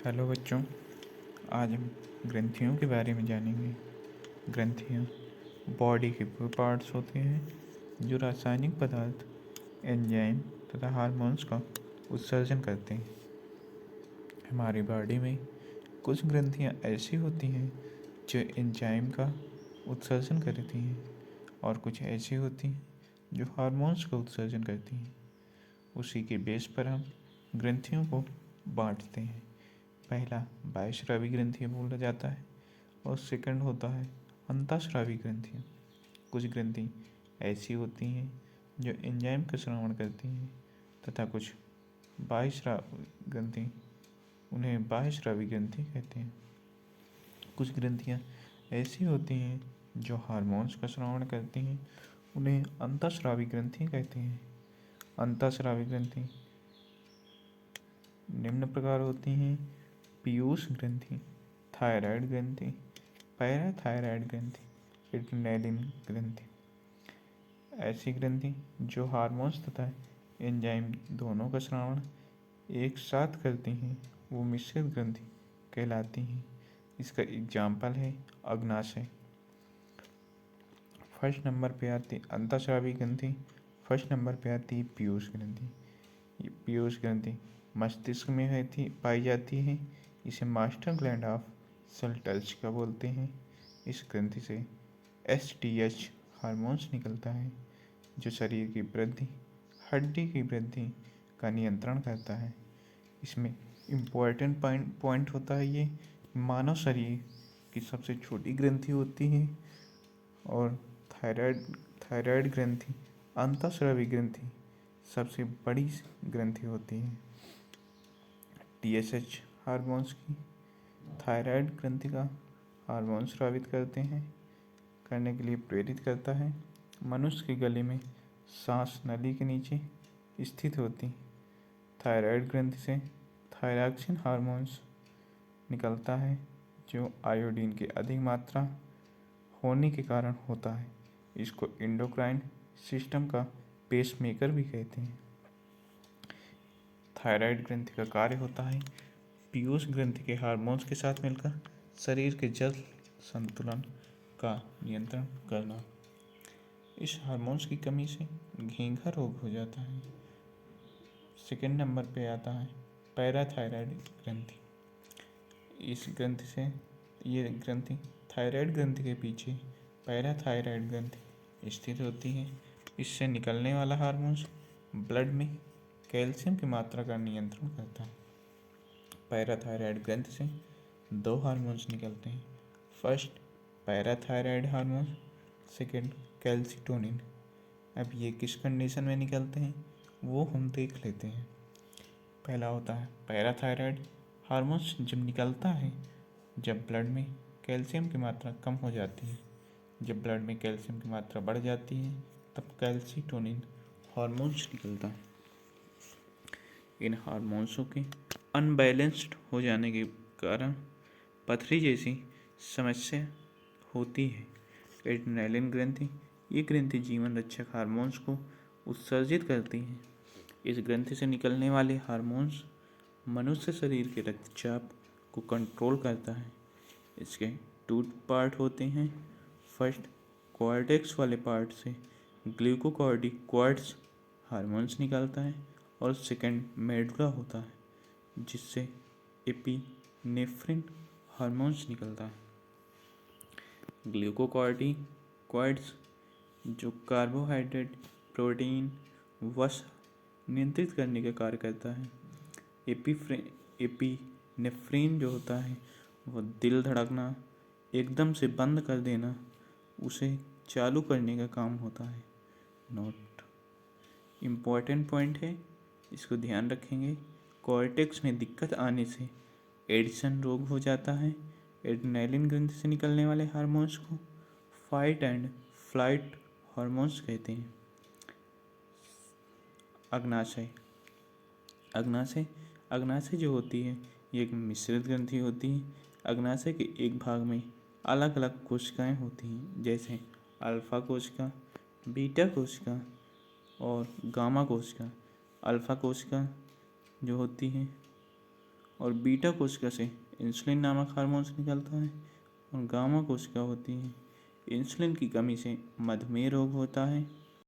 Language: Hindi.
हेलो बच्चों, आज हम ग्रंथियों के बारे में जानेंगे। ग्रंथियाँ बॉडी के वो पार्ट्स होते हैं जो रासायनिक पदार्थ, एंजाइम तथा हार्मोन्स का उत्सर्जन करते हैं। हमारी बॉडी में कुछ ग्रंथियाँ ऐसी होती हैं जो एंजाइम का उत्सर्जन करती हैं और कुछ ऐसी होती हैं जो हार्मोन्स का उत्सर्जन करती हैं। उसी के बेस पर हम ग्रंथियों को बांटते हैं। पहला बाह्यस्रावी ग्रंथियाँ बोला जाता है और सेकंड होता है अंतःस्रावी ग्रंथियाँ। कुछ ग्रंथि ऐसी होती हैं जो एंजाइम का स्रावण करती हैं तथा कुछ बाह्यस्रावी ग्रंथि उन्हें बाह्यस्रावी ग्रंथि कहते हैं। कुछ ग्रंथियाँ ऐसी होती हैं जो हार्मोन्स का स्रावण करती हैं, उन्हें अंतःस्रावी ग्रंथि कहते हैं। अंतःस्रावी ग्रंथि निम्न प्रकार होती हैं: पीयूष ग्रंथि, थायराइड ग्रंथि, पैराथायराइड ग्रंथि, एड्रेनालिन ग्रंथि। ऐसी ग्रंथि जो हार्मोन्स तथा एंजाइम दोनों का स्रावण एक साथ करती हैं वो मिश्रित ग्रंथि कहलाती हैं। इसका एग्जाम्पल है अग्नाशय। फर्स्ट नंबर पे आती अंतःस्रावी ग्रंथि, फर्स्ट नंबर पे आती है पीयूष ग्रंथि। ये पीयूष ग्रंथि मस्तिष्क में पाई जाती है। इसे मास्टर ग्लैंड ऑफ सल्टल्स्का बोलते हैं। इस ग्रंथि से एसटीएच हार्मोन्स निकलता है जो शरीर की वृद्धि, हड्डी की वृद्धि का नियंत्रण करता है। इसमें इम्पोर्टेंट पॉइंट होता है ये मानव शरीर की सबसे छोटी ग्रंथि होती है और थायराइड ग्रंथि अंतःस्रावी ग्रंथि सबसे बड़ी ग्रंथि होती है। टीएसएच हार्मोन्स की थायराइड ग्रंथि का हार्मोन स्रावित करने के लिए प्रेरित करता है। मनुष्य के गले में सांस नली के नीचे स्थित होती थायराइड ग्रंथि से थायरॉक्सिन हार्मोन्स निकलता है जो आयोडीन की अधिक मात्रा होने के कारण होता है। इसको एंडोक्राइन सिस्टम का पेसमेकर भी कहते हैं। थायराइड ग्रंथि का कार्य होता है पीयूष ग्रंथि के हार्मोन्स के साथ मिलकर शरीर के जल संतुलन का नियंत्रण करना। इस हार्मोन्स की कमी से घेंघा रोग हो जाता है। सेकंड नंबर पे आता है पैराथायराइड ग्रंथि। इस ग्रंथि से ये ग्रंथि थायराइड ग्रंथि के पीछे पैराथायराइड ग्रंथि स्थित होती है। इससे निकलने वाला हार्मोन्स ब्लड में कैल्शियम की मात्रा का नियंत्रण करता है। पैराथायराइड ग्रंथि से दो हार्मोन्स निकलते हैं। First parathyroid hormone, second calcitonin. अब ये किस कंडीशन में निकलते हैं वो हम देख लेते हैं। पहला होता है पैराथायराइड हार्मोन्स जब निकलता है जब ब्लड में कैल्शियम की मात्रा कम हो जाती है। जब ब्लड में कैल्शियम की मात्रा बढ़ जाती है तब कैल्सिटोनिन हार्मोन्स निकलता है। इन हार्मोन्सों के अनबैलेंस्ड हो जाने के कारण पथरी जैसी समस्या होती है। एड्रेनालिन ग्रंथि, ये ग्रंथि जीवन रक्षक हार्मोन्स को उत्सर्जित करती है। इस ग्रंथि से निकलने वाले हार्मोन्स मनुष्य शरीर के रक्तचाप को कंट्रोल करता है। इसके टू पार्ट होते हैं। फर्स्ट कॉर्टेक्स वाले पार्ट से ग्लूकोकॉर्टिकॉइड्स हार्मोन्स निकलता है और सेकंड मेडुला होता है जिससे एपिनेफ्रिन हार्मोन्स निकलता है। ग्लूकोकॉर्टिकॉइड्स जो कार्बोहाइड्रेट, प्रोटीन, वसा नियंत्रित करने का कार्य करता है। एपिनेफ्रिन जो होता है वो दिल धड़कना एकदम से बंद कर देना, उसे चालू करने का काम होता है। नोट इम्पॉर्टेंट पॉइंट है, इसको ध्यान रखेंगे। कॉर्टेक्स में दिक्कत आने से एडिसन रोग हो जाता है। एड्रेनालिन ग्रंथि से निकलने वाले हार्मोन्स को फाइट एंड फ्लाइट हार्मोन्स कहते हैं। अग्नाशय अग्नाशय जो होती है ये एक मिश्रित ग्रंथि होती है। अग्नाशय के एक भाग में अलग अलग कोशिकाएं होती हैं जैसे अल्फा कोशिका, बीटा कोशिका और गामा कोशिका। अल्फा कोशिका जो होती है और बीटा कोशिका से इंसुलिन नामक हार्मोन्स निकलता है और गामा कोशिका होती है। इंसुलिन की कमी से मधुमेह रोग होता है